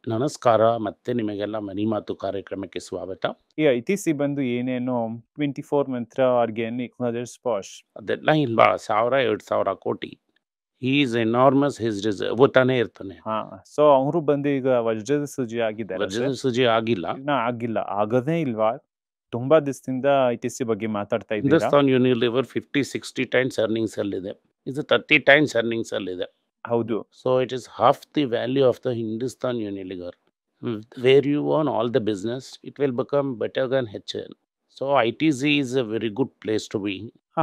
ನಮಸ್ಕಾರ. ಮತ್ತೆ ನಿಮಗೆಲ್ಲ ಮನಿ ಮಾತು ಕಾರ್ಯಕ್ರಮಕ್ಕೆ ಸ್ವಾಗತ. ಈ ಐಟಿಸಿ ಬಂದು ಏನೇನೋ 24 ಮಂತ್ರ ಆರ್ಗ್ಯಾನಿಕ್ ಮದರ್ಸ್ ಪಾಶ್ ಅದೆಲ್ಲ ಇಲ್ವಾ 1000-2000 ಕೋಟಿ. He is enormous. His reserve ಓದ್ತಾನೆ ಇರ್ತಾನೆ. ಸೊ ಅವರು ಬಂದು ಈಗ ವಜ್ರದ ಸುಜಿ ಆಗಿದ್ದಾರೆ ವಜ್ರದ ಸುಜಿ ಆಗಿಲ್ಲ. ಇನ್ನ ಆಗಿಲ್ಲ, ಆಗದೇ ಇಲ್ವಾ? ತುಂಬಾ ದಿವಸದಿಂದ ಐಟಿಸಿ ಬಗ್ಗೆ ಮಾತಾಡ್ತಾ ಇದ್ದೀರಾ. ಹಿಂದೂಸ್ತಾನ್ ಯೂನಿಲಿವರ್ 50-60 ಟೈಮ್ಸ್ ಅರ್ನಿಂಗ್ಸ್ ಅಲ್ಲಿದೆ. ಇದು 30 ಟೈಮ್ಸ್ ಅರ್ನಿಂಗ್ಸ್ ಅಲ್ಲಿದೆ. ಹೌದು. So it is half the value of the Hindustan Unilever. Where you own all the business it will become better than HL. So ITC is a very good place to be.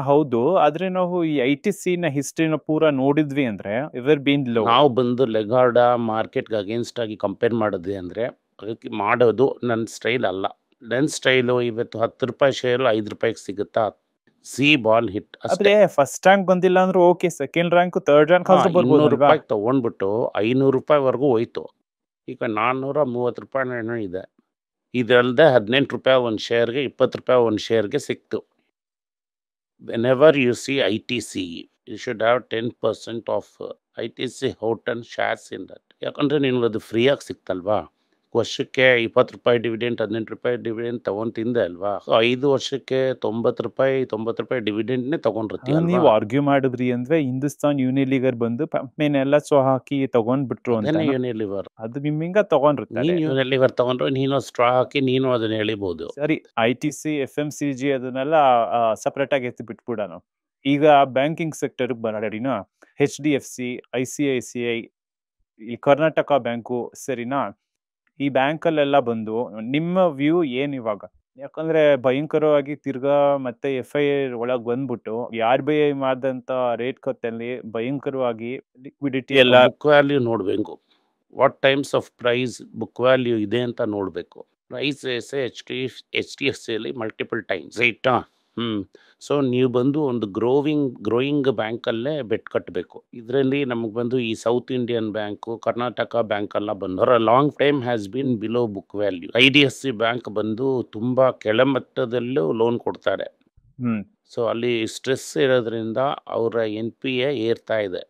ಹೌದು, ಆದ್ರೆ ನಾವು ಈ ITC ನ ಹಿಸ್ಟ್ರಿನ ಪೂರ ನೋಡಿದ್ವಿ ಅಂದ್ರೆ ever bean low. ನಾವು ಬಂದು ಲೆಗಾರ್ಡ ಮಾರ್ಕೆಟ್ಗೆ ಅಗೇನ್ಸ್ಟ್ ಆಗಿ ಕಂಪೇರ್ ಮಾಡಿದ್ವಿ ಅಂದರೆ ಅದಕ್ಕೆ ಮಾಡೋದು ನನ್ನ ಸ್ಟೈಲ್ ಅಲ್ಲ. ನನ್ನ ಸ್ಟೈಲು ಇವತ್ತು 10 ರೂಪಾಯಿ ಶೇರು 5 ರೂಪಾಯಿಗೆ ಸಿಗುತ್ತಾ? ಸಿ ಬಾಲ್ ಹಿಟ್ ಆದ್ರೆ ಫಸ್ಟ್ ರ್ಯಾಂಕ್ ಬಂದಿಲ್ಲ ಅಂದ್ರೆ okay, second rank third rank 200 ರೂಪಾಯಿಗೆ ತಗೊಂಡ್ಬಿಟ್ಟು 500 ರೂಪಾಯಿವರೆಗೂ ಹೋಯ್ತು. ಈಗ 430 ರೂಪಾಯಿ ಇದೆ. ಇದಲ್ಲದೆ 18 ರೂಪಾಯಿ ಒಂದು ಶೇರ್ಗೆ, 20 ರೂಪಾಯಿ ಒಂದು ಶೇರ್ಗೆ ಸಿಕ್ತು. Whenever U C ITC you should have 10% of ITC Houghton shares in that. ಯಾಕಂದರೆ ನಿನಗೆ ಅದು ಫ್ರೀಯಾಗಿ ಸಿಕ್ತಲ್ವಾ? ವರ್ಷಕ್ಕೆ 20 ರೂಪಾಯಿ ಡಿವಿಡೆಂಟ್, 18 ರೂಪಾಯಿ ಡಿವಿಡೆಂಟ್ ತೊಗೊಂಡು ತಿಂದೆ ಅಲ್ವಾ? 5 ವರ್ಷಕ್ಕೆ 90 ರೂಪಾಯಿ ಡಿವಿಡೆಂಟ್ನೇ ತೊಗೊಂಡಿರ್ತೀಯ. ನೀವು ಆರ್ಗ್ಯೂ ಮಾಡಿದ್ರಿ ಅಂದ್ರೆ ಹಿಂದೂಸ್ತಾನ್ ಯೂನಿಲಿವರ್ ಬಂದು ಕಂಪನಿನೆಲ್ಲ ಸೊ ಹಾಕಿ ತಗೊಂಡ್ಬಿಟ್ರು ಅಂತ. ಯೂನಿಲಿವರ್ ಅದು ನಿಮ್ಮಿಂಗ ತಗೊಂಡಿರ್ತಾರೆ. ನೀನು ಯೂನಿಲಿವರ್ ತಗೊಂಡ್ರೆ ನೀನು ಸ್ಟ್ರಾ ಹಾಕಿ ನೀನು ಅದನ್ನ ಎಳಿಬಹುದು. ಸರಿ, ITC FMCG ಅದನ್ನೆಲ್ಲ ಸಪ್ರೇಟ್ ಆಗಿ ಎತ್ತಿ ಬಿಟ್ಬಿಡೋಣ. ಈಗ ಬ್ಯಾಂಕಿಂಗ್ ಸೆಕ್ಟರ್ ಬರೋಡಿನ HDFC, ICICI, ಈ ಕರ್ನಾಟಕ ಬ್ಯಾಂಕು, ಸರಿನಾ? ಈ ಬ್ಯಾಂಕಲ್ಲೆಲ್ಲ ಬಂದು ನಿಮ್ಮ ವ್ಯೂ ಏನ್ ಇವಾಗ? ಯಾಕಂದ್ರೆ ಭಯಂಕರವಾಗಿ ತಿರ್ಗಾ ಮತ್ತೆ FIR ಒಳಗ್ ಬಂದ್ಬಿಟ್ಟು RBI ಮಾಡಿದಂತ ರೇಟ್ ಕತ್ತಲ್ಲಿ ಭಯಂಕರವಾಗಿ ಲಿಕ್ವಿಡಿಟಿ ಎಲ್ಲ ಬುಕ್ ವ್ಯಾಲ್ಯೂ ನೋಡಬೇಕು. What times of price book value ಇದೆ ಅಂತ ನೋಡಬೇಕು. ಪ್ರೈಸ್ HDFCಯಲ್ಲಿ ಮಲ್ಟಿಪಲ್ ಟೈಮ್ಸ್ ರೈಟಾ? ಸೊ ನೀವು ಬಂದು ಒಂದು ಗ್ರೋಯಿಂಗ್ ಬ್ಯಾಂಕಲ್ಲೇ ಬೆಟ್ ಕಟ್ಟಬೇಕು. ಇದರಲ್ಲಿ ನಮಗೆ ಬಂದು ಈ south Indian Bank, Karnataka Bank ಎಲ್ಲ ಬಂದು long time has been below book value. IDFC bank ಬಂದು ತುಂಬ ಕೆಳಮಟ್ಟದಲ್ಲೂ ಲೋನ್ ಕೊಡ್ತಾರೆ. ಸೊ ಅಲ್ಲಿ ಸ್ಟ್ರೆಸ್ ಇರೋದ್ರಿಂದ ಅವರ NPA ಏರ್ತಾ ಇದೆ.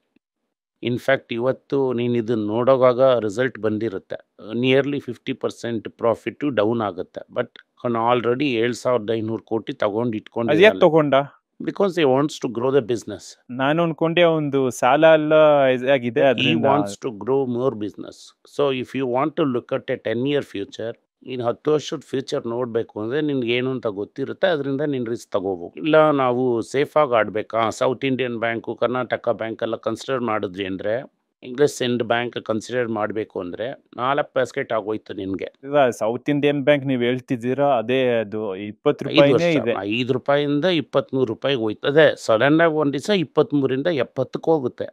ಇನ್ಫ್ಯಾಕ್ಟ್ ಇವತ್ತು ನೀನು ಇದನ್ನು ನೋಡೋವಾಗ ರಿಸಲ್ಟ್ ಬಂದಿರುತ್ತೆ, ನಿಯರ್ಲಿ 50% ಪ್ರಾಫಿಟ್ಟು ಡೌನ್ ಆಗುತ್ತೆ. ಬಟ್ ಆಲ್ರೆಡಿ 7,500 ಕೋಟಿ ತಗೊಂಡು ತಗೊಂಡ because he wants to grow the business. ನಾನು ಅನ್ಕೊಂಡೆ ಒಂದು ಸಾಲ ಎಲ್ಲ ಆಗಿದೆ. He wants to grow more business. So if you want to look at a 10-year future, ನೀನು 10 ವರ್ಷದ ಫ್ಯೂಚರ್ ನೋಡಬೇಕು ಅಂದರೆ ನಿನ್ಗೆ ಏನು ಅಂತ ಗೊತ್ತಿರುತ್ತೆ, ಅದರಿಂದ ನೀನು ರಿಸ್ಕ್ ತಗೋಬೇಕು. ಇಲ್ಲ ನಾವು ಸೇಫಾಗಿ ಆಡಬೇಕಾ, South Indian Bank, Karnataka Bank ಎಲ್ಲ ಕನ್ಸಿಡರ್ ಮಾಡಿದ್ರಿ ಅಂದರೆ, ಇಂಗ್ಲಿಷ್ ಇಂಡ್ ಬ್ಯಾಂಕ್ ಕನ್ಸಿಡರ್ ಮಾಡಬೇಕು ಅಂದರೆ 4 ಪ್ಯಾಸ್ಕೆಟ್ ಆಗೋಯ್ತು ನಿನಗೆ. ಸೌತ್ ಇಂಡಿಯನ್ ಬ್ಯಾಂಕ್ ನೀವು ಹೇಳ್ತಿದ್ದೀರಾ, ಅದೇ ಅದು 20 ರೂಪಾಯಿನೇ ಇದೆ. 5 ರೂಪಾಯಿಂದ 23 ರೂಪಾಯಿಗೆ ಹೋಯ್ತು. ಅದೇ ಸಡನ್ ಆಗಿ ಒಂದು ದಿವಸ 23ರಿಂದ 70ಕ್ಕೆ ಹೋಗುತ್ತೆ.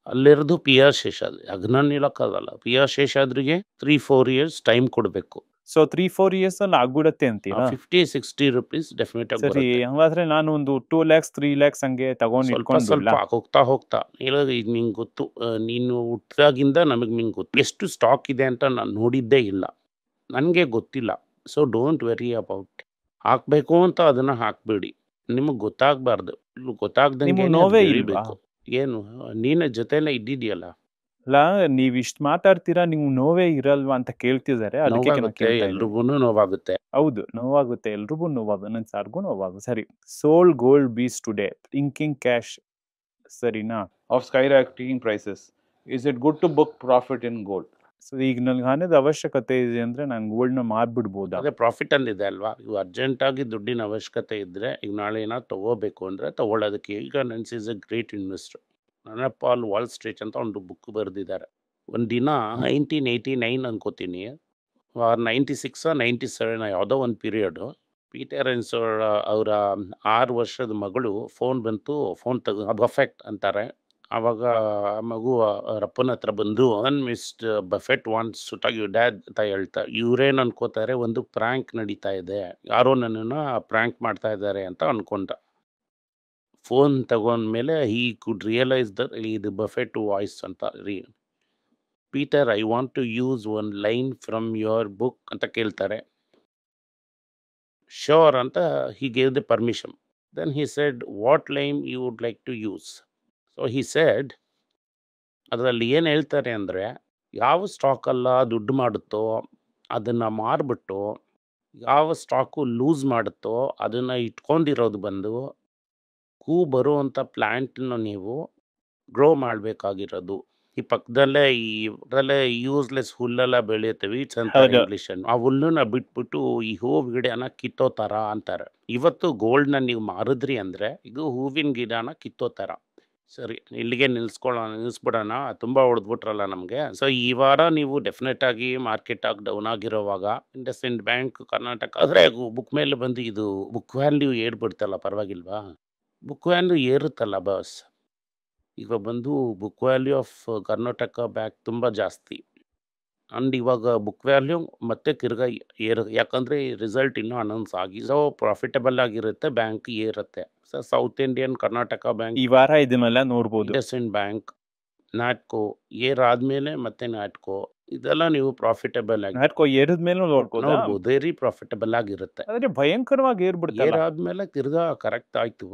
ಅಲ್ಲಿರೋದು PR ಶೇಷಾದ್ರಿ. ಅಗ್ನನ್ ಹೇಳೋಕ್ಕಾಗಲ್ಲ. PR ಶೇಷಾದ್ರಿಗೆ 3-4 ಇಯರ್ಸ್ ಟೈಮ್ ಕೊಡಬೇಕು. ಸೊ 3-4 ಇಯರ್ಸ್ ಅಲ್ಲಿ ಆಗ್ಬಿಡತ್ತೆ ಅಂತೀರಾ? 50-60 ರೂಪೀಸ್ ಡೆಫಿನೆಟ್ ಆಗಿ. ಸರಿ, ಹಂಗಾದ್ರೆ ನಾನು ಒಂದು 2 lakhs 3 lakhs ಹಂಗೆ ತಗೊಂಡು ಸ್ವಲ್ಪ ಹೋಗ್ತಾ ಈಗ ನಿಂಗೆ ಗೊತ್ತು, ನೀನು ಹುಟ್ಟಿದಾಗಿಂದ ನಿಂಗೆ ಗೊತ್ತು ಎಷ್ಟು ಸ್ಟಾಕ್ ಇದೆ ಅಂತ ನಾನು ನೋಡಿದ್ದೇ ಇಲ್ಲ, ನನಗೆ ಗೊತ್ತಿಲ್ಲ. So don't very about. ಹಾಕಬೇಕು ಅಂತ ಅದನ್ನು ಹಾಕಬೇಡಿ, ನಿಮಗೆ ಗೊತ್ತಾಗಬಾರ್ದು. ಗೊತ್ತಾಗ್ದಂಗೆ ನೋವೇ ಇರಬೇಕು. ಏನು ನೀನ ಜೊತೆಲ್ಲ ಇದ್ದಿದೆಯಲ್ಲ, ಅಲ್ಲ ನೀವ್ ಇಷ್ಟ ಮಾತಾಡ್ತೀರಾ, ನೀವು ನೋವೇ ಇರಲ್ವಾ ಅಂತ ಕೇಳ್ತಿದ್ದಾರೆ. ಎಲ್ರಿಗೂ ನೋವಾಗುತ್ತೆ. ಹೌದು, ನೋವಾಗುತ್ತೆ, ಎಲ್ರಿಗೂ ನೋವಾಗುತ್ತೆ, ನನ್ ಸಾರ್ಗೂ ನೋವಾಗುತ್ತೆ. ಸರಿ, ಸೋಲ್ಡ್ ಗೋಲ್ಡ್ ಬೀಸ್ ಟುಡೇ ಥಿಂಕಿಂಗ್ ಕ್ಯಾಶ್, ಸರಿನಾ? Of skyrocketing prices, is it good to book profit in gold? So ಈಗ ನನ್ಗೆ ಹಣದ ಅವಶ್ಯಕತೆ ಇದೆ ಅಂದ್ರೆ ನಾನು ಗೋಲ್ಡ್ನ ಮಾರ್ಬಿಡ್ಬೋದಾ? ಅದೇ ಪ್ರಾಫಿಟ್ ಅಂದಿದೆ ಅಲ್ವಾ. ಇವು ಅರ್ಜೆಂಟಾಗಿ ದುಡ್ಡಿನ ಅವಶ್ಯಕತೆ ಇದ್ದರೆ, ಈಗ ನಾಳೆ ಏನಾದ್ರು ತೊಗೋಬೇಕು ಅಂದರೆ ತೊಗೊಳ್ಳೋದಕ್ಕೆ. ಈಗ ನನ್ಸ್ is a great investor. Paul Wall Street ಅಂತ ಒಂದು ಬುಕ್ ಬರೆದಿದ್ದಾರೆ. ಒಂದು ದಿನ 1989 ಅನ್ಕೋತೀನಿ, 96 97 ಯಾವುದೋ ಒಂದು ಪೀರಿಯಡು, ಪೀಟರ್ ಎನ್ಸೋರ್ ಅವರ 6 ವರ್ಷದ ಮಗಳು ಫೋನ್ ಬಂತು. ಫೋನ್ ಬಫೆಟ್ ಅಂತಾರೆ. ಆವಾಗ ಆ ಮಗು ರಪ್ಪನ ಹತ್ರ ಬಂದು, mister Buffett wants to talk you dad ಅಂತ ಹೇಳ್ತಾರೆ. ಇವ್ರೇನು ಅನ್ಕೋತಾರೆ, ಒಂದು ಪ್ರ್ಯಾಂಕ್ ನಡೀತಾ ಇದೆ, ಯಾರೋ ನನ್ನನ್ನು ಪ್ರ್ಯಾಂಕ್ ಮಾಡ್ತಾ ಇದ್ದಾರೆ ಅಂತ ಅನ್ಕೊಂಡ. ಫೋನ್ ತಗೊಂಡ್ಮೇಲೆ ಹೀ ಕುಡ್ ರಿಯಲೈಸ್ ದ ಇದು ಬಫೆಟ್ ವಾಯ್ಸ್ ಅಂತ. Peter, I want to use one line from your book ಅಂತ ಕೇಳ್ತಾರೆ. ಶ್ಯೂರ್ ಅಂತ he gave the permission. Then he said, what line you would like to use? So he said, ಅದರಲ್ಲಿ ಏನು ಹೇಳ್ತಾರೆ ಅಂದರೆ, ಯಾವ ಸ್ಟಾಕಲ್ಲ ದುಡ್ಡು ಮಾಡುತ್ತೋ ಅದನ್ನು ಮಾರ್ಬಿಟ್ಟು ಯಾವ ಸ್ಟಾಕು ಲೂಸ್ ಮಾಡುತ್ತೋ ಅದನ್ನು ಇಟ್ಕೊಂಡಿರೋದು ಬಂದು ಬರುವಂಥ ಪ್ಲ್ಯಾಂಟನ್ನು ನೀವು ಗ್ರೋ ಮಾಡಬೇಕಾಗಿರೋದು. ಈ ಪಕ್ಕದಲ್ಲೇ ಇದರಲ್ಲೇ ಯೂಸ್ಲೆಸ್ ಹುಲ್ಲೆಲ್ಲ ಬೆಳೆಯುತ್ತೆ ವೀಡ್ಸ್ ಅಂತಾರೆ ಹೌದು. ಇಂಗ್ಲೀಷನ್ನು. ಆ ಹುಲ್ಲನ್ನ ಬಿಟ್ಬಿಟ್ಟು ಈ ಹೂವು ಗಿಡನ ಕಿತ್ತೋ ಥರ ಅಂತಾರೆ. ಇವತ್ತು ಗೋಲ್ಡ್ನ ನೀವು ಮಾರಿದ್ರಿ ಅಂದರೆ ಇದು ಹೂವಿನ ಗಿಡನ ಕಿತ್ತೋ ಥರ. ಸರಿ, ಇಲ್ಲಿಗೆ ನಿಲ್ಲಿಸ್ಬಿಡೋಣ, ತುಂಬ ಹೊಡೆದ್ಬಿಟ್ರಲ್ಲ ನಮಗೆ. ಸೊ ಈ ವಾರ ನೀವು ಡೆಫಿನೆಟ್ ಆಗಿ ಮಾರ್ಕೆಟ್ ಆಗಿ ಡೌನ್ ಆಗಿರೋವಾಗ ಇಂಡಸ್ಇಂಡ್ ಬ್ಯಾಂಕ್ ಕರ್ನಾಟಕ ಆದರೆ ಬುಕ್ ಮೇಲೆ ಬಂದು ಇದು ಬುಕ್ ವ್ಯಾಲ್ಯೂ ಏರ್ಬಿಡ್ತಲ್ಲ, ಪರವಾಗಿಲ್ವಾ? ಬುಕ್ ವ್ಯಾಲ್ಯೂ ಏರುತ್ತಲ್ಲ ಬಾಸ್. ಈಗ ಬಂದು book value of Karnataka Bank ತುಂಬ ಜಾಸ್ತಿ. ಆ್ಯಂಡ್ ಇವಾಗ ಬುಕ್ ವ್ಯಾಲ್ಯೂ ಮತ್ತೆ ತಿರ್ಗಾ ಯಾಕಂದರೆ ರಿಸಲ್ಟ್ ಇನ್ನೂ ಅನೌನ್ಸ್ ಆಗಿ ಸೊ ಪ್ರಾಫಿಟಬಲ್ ಆಗಿರುತ್ತೆ, ಬ್ಯಾಂಕ್ ಏರುತ್ತೆ. So South Indian, Karnataka Bank, ಈ ವಾರ ಇದನ್ನೆಲ್ಲ ನೋಡ್ಬೋದು. ಇಂಡಸ್ಇಂಡ್ ಬ್ಯಾಂಕ್, ನಾಟ್ಕೋ ಏರಾದ್ಮೇಲೆ ಮತ್ತೆ ನಾಟ್ಕೋ ಇದೆಲ್ಲ ನೀವು ಪ್ರಾಫಿಟಬಲ್ ಆಗಿ ನಾಟ್ಕೋ ಏರಿದ್ಮೇಲೂ ನೋಡ್ಬೋದಾ? ನೋಡ್ಬೋದು. ವೆರಿ ಪ್ರಾಫಿಟಬಲ್ ಆಗಿರುತ್ತೆ. ಆದ್ರೆ ಭಯಂಕರವಾಗಿ ಏರ್ಬಿಡ್ತಲ್ಲ. ಏರಾದ್ಮೇಲೆ ತಿರ್ಗಾ ಕರೆಕ್ಟ್ ಆಯ್ತು.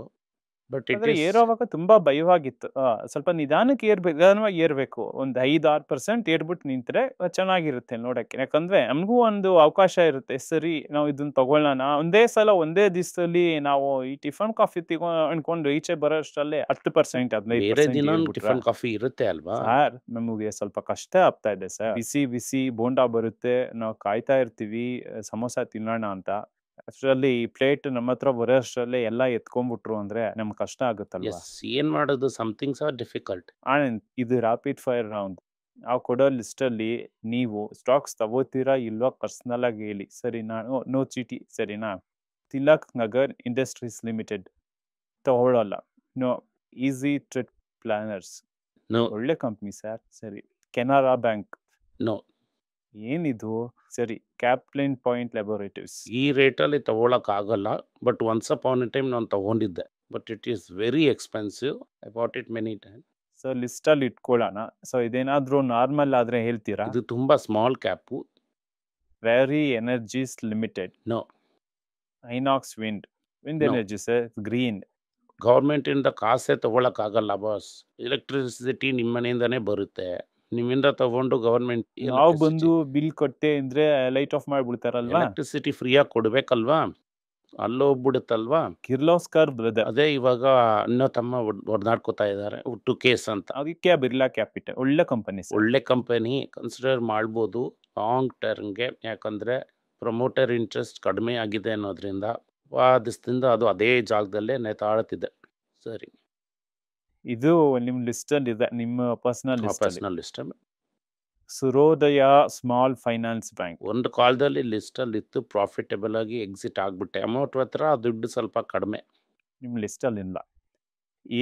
ಬಟ್ ಇಟ್ ಆದ್ರೆ ಈಸ್ ಏರೋವಾಗ ತುಂಬಾ ಭಯವಾಗಿತ್ತು. ಸ್ವಲ್ಪ ನಿಧಾನಕ್ಕೆ ನಿಧಾನವಾಗಿ ಏರ್ಬೇಕು. ಒಂದ್ 5-6% ಏರ್ಬಿಟ್ಟು ನಿಂತ್ರೆ ಚೆನ್ನಾಗಿರುತ್ತೆ ನೋಡಕ್ಕೆ. ಯಾಕಂದ್ರೆ ನಮಗೂ ಒಂದು ಅವಕಾಶ ಇರುತ್ತೆ. ಸರಿ, ನಾವು ಇದನ್ನ ತಗೊಳ್ಳೋಣ, ಒಂದೇ ಸಲ ಒಂದೇ ದಿವಸದಲ್ಲಿ ನಾವು ಈ ಟಿಫನ್ ಕಾಫಿ ಅನ್ಕೊಂಡು ಈಚೆ ಬರೋಷ್ಟಲ್ಲೇ 10% ಬೇರೆ 15% ದಿನ ಏರ್ಬಿಟ್ರೆ ಟಿಫನ್ ಕಾಫಿ ಇರುತ್ತೆ ಅಲ್ವಾ? ಸರ್ ನಮಗೆ ಸ್ವಲ್ಪ ಕಷ್ಟ ಆಗ್ತಾ ಇದೆ ಸರ್. ಬಿಸಿ ಬಿಸಿ ಬೋಂಡಾ ಬರುತ್ತೆ, ನಾವು ಕಾಯ್ತಾ ಇರ್ತೀವಿ ಸಮೋಸ ತಿನ್ನೋಣ ಅಂತ. ಅಷ್ಟರಲ್ಲಿ ಈ ಪ್ಲೇಟ್ ನಮ್ಮ ಹತ್ರ ಬರೋ ಅಷ್ಟರಲ್ಲೇ ಎಲ್ಲ ಎತ್ಕೊಂಡ್ಬಿಟ್ರು ಅಂದ್ರೆ ನಮ್ಗೆ ಕಷ್ಟ ಆಗುತ್ತಲ್ವಾ? ಎಸ್, ಏನ್ ಮಾಡೋದು? Somethings R difficult. ಆನಂದ್, ಇದು ರಾಪಿಡ್ ಫೈರ್ ರೌಂಡ್. ನಾವು ಕೊಡೋ ಲಿಸ್ಟ್ ಅಲ್ಲಿ ನೀವು ಸ್ಟಾಕ್ಸ್ ತಗೋತೀರಾ ಇಲ್ವಾ ಪರ್ಸನಲ್ ಆಗಿ ಹೇಳಿ, ಸರಿನಾ? ನೋ ಚೀಟಿ, ಸರಿನಾ? ತಿಲಕ್ ನಗರ್ ಇಂಡಸ್ಟ್ರೀಸ್ ಲಿಮಿಟೆಡ್ ತಗೊಳ್ಳಲ್ಲ. No. Easy Trip Planners no ಒಳ್ಳೆ ಕಂಪ್ನಿ ಸರ್. ಸರಿ. Canara Bank no. ಏನಿದು? ಸರಿ. ಕ್ಯಾಪ್ಲಿನ್ ಪಾಯಿಂಟ್ ಲ್ಯಾಬೋರೇಟರೀಸ್ ಈ ರೇಟಲ್ಲಿ ತಗೊಳಕ್ ಆಗಲ್ಲ. But once upon a time ನಾನು ತಗೊಂಡಿದ್ದೆ. But it is very expensive. I bought it many time. So list ಅಲ್ಲಿ ಇಟ್ಕೊಳ್ಳೋಣ. ಸೊ ಇದೇನಾದ್ರೂ ನಾರ್ಮಲ್ ಆದ್ರೆ ಹೇಳ್ತೀರಾ? ಇದು ತುಂಬಾ small cap. Waaree Energies Limited. No. Inox Wind No. Energy sir, green. Government ಇಂದ ಕಾಸೇ ತಗೊಳಕ್ ಆಗಲ್ಲ ಬಾಸ್. ಎಲೆಕ್ಟ್ರಿಸಿಟಿ ನಿಮ್ಮ ಮನೆಯಿಂದಾನೇ ಬರುತ್ತೆ. ನಿಮ್ಮಿಂದ ತಗೊಂಡು ಗವರ್ಮೆಂಟ್ ನಾವು ಬಂದು ಬಿಲ್ ಕೊಟ್ಟೆ ಅಂದ್ರೆ ಲೈಟ್ ಆಫ್ ಮಾಡ್ಬಿಡ್ತಾರಲ್ವಾ? ಎಲೆಕ್ಟ್ರಿಸಿಟಿ ಫ್ರೀಯಾಗಿ ಕೊಡ್ಬೇಕಲ್ವಾ? ಅಲ್ಲೋಗ್ಬಿಡುತ್ತಲ್ವಾ? ಕಿರ್ಲೋಸ್ಕರ್ ಬ್ರದರ್, ಅದೇ ಇವಾಗ ಅಣ್ಣ ತಮ್ಮ ಹೊಡೆದಾಡ್ಕೋತಾ ಇದ್ದಾರೆ ಟು ಕೇಸ್ ಅಂತ. ಆದಿತ್ಯ ಬಿರ್ಲಾ ಕ್ಯಾಪಿಟಲ್ ಒಳ್ಳೆ ಕಂಪನಿ ಸರ್. ಒಳ್ಳೆ ಕಂಪನಿ, ಕನ್ಸಿಡರ್ ಮಾಡ್ಬೋದು ಲಾಂಗ್ ಟರ್ಮ್ಗೆ. ಯಾಕಂದ್ರೆ ಪ್ರಮೋಟರ್ ಇಂಟ್ರೆಸ್ಟ್ ಕಡಿಮೆ ಆಗಿದೆ ಅನ್ನೋದ್ರಿಂದ ವಾದಿಸ್ದಿಂದ ಅದು ಅದೇ ಜಾಗದಲ್ಲೇ ನೇತಾಡುತ್ತಿದೆ. ಸರಿ, ಇದು ನಿಮ್ ಲಿಸ್ಟ್ ಅಲ್ಲಿ ಇದೆ, ನಿಮ್ಮ ಪರ್ಸನಲ್ ಲಿಸ್ಟ್ ಅಲ್ಲಿ. Personal list Suryoday Small Finance Bank ಒಂದು ಕಾಲದಲ್ಲಿ ಲಿಸ್ಟಲ್ಲಿ ಇತ್ತು, ಪ್ರಾಫಿಟಬಲ್ ಆಗಿ ಎಕ್ಸಿಟ್ ಆಗ್ಬಿಟ್ಟೆ. ಅಮೌಂಟ್ ಹತ್ರ ದುಡ್ಡು ಸ್ವಲ್ಪ ಕಡಿಮೆ. ನಿಮ್ ಲಿಸ್ಟ್ ಅಲ್ಲಿ ಇಲ್ಲ.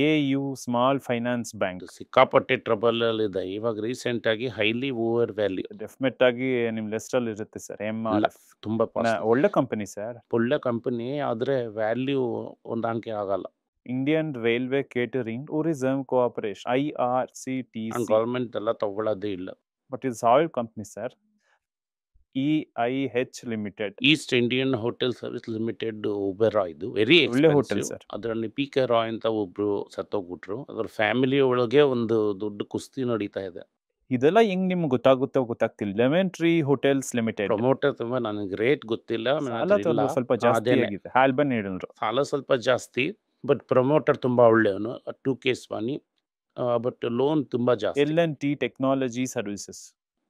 ಎಯು ಸ್ಮಾಲ್ ಫೈನಾನ್ಸ್ ಬ್ಯಾಂಕ್ ಇದು ಸಿಕ್ಕಾಪಟ್ಟೆ ಟ್ರಬಲ್ ಅಲ್ಲಿ ಇದೆ ಇವಾಗ. ರೀಸೆಂಟ್ ಆಗಿ ಹೈಲಿ ಓವರ್ ವ್ಯಾಲ್ಯೂ. ಡೆಫಿನೆಟ್ ಆಗಿ ನಿಮ್ ಲಿಸ್ಟ್ ಅಲ್ಲಿ ಇರುತ್ತೆ ಸರ್. ಇಲ್ಲ, ತುಂಬಾ ಒಳ್ಳೆ ಕಂಪನಿ ಸರ್. ಒಳ್ಳೆ ಕಂಪನಿ, ಆದ್ರೆ ವ್ಯಾಲ್ಯೂ ಹೊಂದಾಣಿಕೆ ಆಗಲ್ಲ. Indian Railway Catering Tourism Cooperation IRCTC. Government ಎಲ್ಲ ತಗೊಳ್ಳೋದೇ ಇಲ್ಲ. ಬಟ್ ಇದು solid company sir. EIH limited East Indian Hotel Service Limited Oberoi. ಇದು ವೆರಿ ಒಳ್ಳೆ ಹೋಟೆಲ್ ಎಕ್ಸ್ಪೆನ್ಸಿವ್. ಸರ್. ಅದರಲ್ಲಿ PK ರಾಯ್ ಅಂತ ಒಬ್ರು ಸತ್ತೋಗ್ಬಿಟ್ರು. ಅದ್ರ ಫ್ಯಾಮಿಲಿ ಒಳಗೆ ಒಂದು ದೊಡ್ಡ ಕುಸ್ತಿ ನಡೀತಾ ಇದೆ. ಇದೆಲ್ಲ ಹೆಂಗ್ ನಿಮ್ಗೆ ಗೊತ್ತಾಗುತ್ತೋ ಗೊತ್ತಾಗ್ತಿಲ್ಲ. Lemon tree hotels limited promoter ತುಂಬಾ ನನಗೆ ರೇಟ್ ಗೊತ್ತಿಲ್ಲ. ನನ್ನ ಸಾಲ ಹತ್ರ ಇಲ್ಲ. ಸ್ವಲ್ಪ ಜಾಸ್ತಿ ಅದೇನೆ. ಆಗಿದೆ. ಹಾಲ್ಬನ್ ಹೇಳಿದ್ರು. ಸಾಲ ಸ್ವಲ್ಪ ಜಾಸ್ತಿ, ಬಟ್ ಪ್ರಮೋಟರ್ ತುಂಬಾ ಒಳ್ಳೆಯವನು. 2 ಕೇಸ್ ಮನಿ, ಬಟ್ ಲೋನ್ ತುಂಬಾ ಜಾಸ್ತಿ. L&T technology services.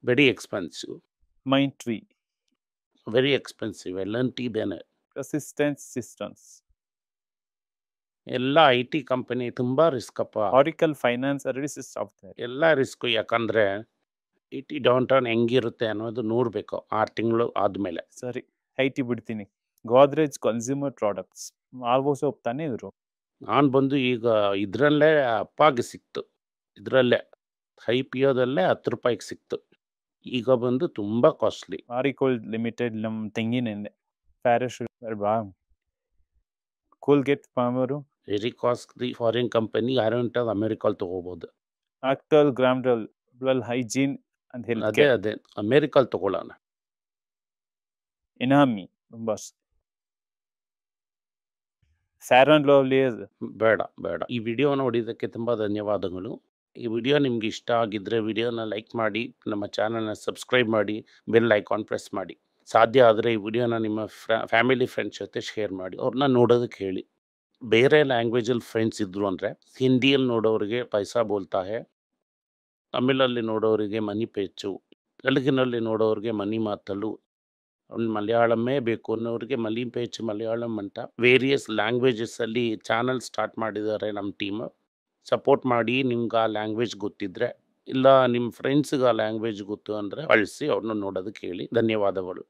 Very expensive. Mind tree. Very expensive. L&T ಬೇನೆ. Assistance systems. ಎಲ್ಲ IT ಕಂಪನಿ ತುಂಬಾ ರಿಸ್ಕ್ ಅಪ್ಪ. Auricle finance services software. ಎಲ್ಲ ರಿಸ್ಕ್. ಯಾಕಂದ್ರೆ IT ಡೌನ್ ಟೌನ್ ಹೆಂಗಿರುತ್ತೆ ಅನ್ನೋದು ನೋಡ್ಬೇಕು 6 ತಿಂಗಳು ಆದ್ಮೇಲೆ. ಸರಿ, ಐಟಿ ಬಿಡ್ತೀನಿ. ಗೋದ್ರೇಜ್ ಕನ್ಸ್ಯೂಮರ್ ಪ್ರಾಡಕ್ಟ್ಸ್ ಆಲ್ಮೋಸ್ಟ್ ಹೋಗ್ತಾನೆ ಇದ್ರು. ನಾನು ಬಂದು ಈಗ ಇದರಲ್ಲೇ ಅಪ್ಪಾಗಿ ಸಿಕ್ತು. ಇದರಲ್ಲೇ IPOದಲ್ಲೇ 10 ರೂಪಾಯಿಗೆ ಸಿಕ್ತು. ಈಗ ಬಂದು ತುಂಬಾ ಕಾಸ್ಟ್ಲಿ. ಆರಿಕೋಲ್ ಲಿಮಿಟೆಡ್ ನಮ್ ತೆಂಗಿನೆಣ್ಣೆ. ಪ್ಯಾರಾಶೂಟ್ ಅಲ್ವಾ? ಕೋಲ್ಗೇಟ್ ಪಾಮರು. Very costly foreign company. ಯಾರಂತ ಅಮೆರಿಕಲ್ ತಗೋಬಹುದು. ಆಕ್ಟಲ್ ಗ್ರಾಮ್ಡಲ್ ಹೈಜೀನ್ ಅಂಡ್ ಹೆಲ್ತ್ ಅದೇ ಅದೇ ಅಮೆರಿಕಲ್ ತಗೊಳ್ಳೋಣ. ಇನಾಮಿ ಬಸ್. ಸ್ಯಾರನ್ ಲವ್ಲಿಯರ್. ಬೇಡ ಬೇಡ. ಈ ವಿಡಿಯೋ ನೋಡಿದ್ದಕ್ಕೆ ತುಂಬಾ ಧನ್ಯವಾದಗಳು. ಈ ವಿಡಿಯೋ ನಿಮ್ಗೆ ಇಷ್ಟ ಆಗಿದ್ದರೆ ವಿಡಿಯೋನ ಲೈಕ್ ಮಾಡಿ, ನಮ್ಮ ಚಾನಲ್ನ ಸಬ್ಸ್ಕ್ರೈಬ್ ಮಾಡಿ, ಬೆಲ್ ಐಕಾನ್ ಪ್ರೆಸ್ ಮಾಡಿ. ಸಾಧ್ಯ ಆದರೆ ಈ ವಿಡಿಯೋನ ನಿಮ್ಮ ಫ್ಯಾಮಿಲಿ ಫ್ರೆಂಡ್ಸ್ ಜೊತೆ ಶೇರ್ ಮಾಡಿ, ಅವ್ರನ್ನ ನೋಡೋದಕ್ಕೆ ಹೇಳಿ. ಬೇರೆ ಲ್ಯಾಂಗ್ವೇಜಲ್ಲಿ ಫ್ರೆಂಡ್ಸ್ ಇದ್ದರು ಅಂದರೆ ಹಿಂದಿಯಲ್ಲಿ ನೋಡೋರಿಗೆ ಪೈಸಾ ಬೋಲ್ತಾ ಹೇ, ತಮಿಳಲ್ಲಿ ನೋಡೋರಿಗೆ ಮನಿ ಪೇಚು, ತೆಲುಗಿನಲ್ಲಿ ನೋಡೋರಿಗೆ ಮನಿ ಮಾತಲು, ಮಲಯಾಳಮೇ ಬೇಕು ಅನ್ನೋರಿಗೆ ಮನಿ ಪೇಚು ಮಲಯಾಳಂ ಅಂತ ವೇರಿಯಸ್ ಲ್ಯಾಂಗ್ವೇಜಸ್ಸಲ್ಲಿ ಚಾನಲ್ ಸ್ಟಾರ್ಟ್ ಮಾಡಿದ್ದಾರೆ ನಮ್ಮ ಟೀಮ್. ಸಪೋರ್ಟ್ ಮಾಡಿ. ನಿಮ್ಗೆ ಆ ಲ್ಯಾಂಗ್ವೇಜ್ ಗೊತ್ತಿದ್ದರೆ, ಇಲ್ಲ ನಿಮ್ಮ ಫ್ರೆಂಡ್ಸ್ಗೆ ಆ ಲ್ಯಾಂಗ್ವೇಜ್ ಗೊತ್ತು ಅಂದರೆ ಕಳಿಸಿ, ಅವ್ರನ್ನ ನೋಡೋದಕ್ಕೆ ಹೇಳಿ. ಧನ್ಯವಾದಗಳು.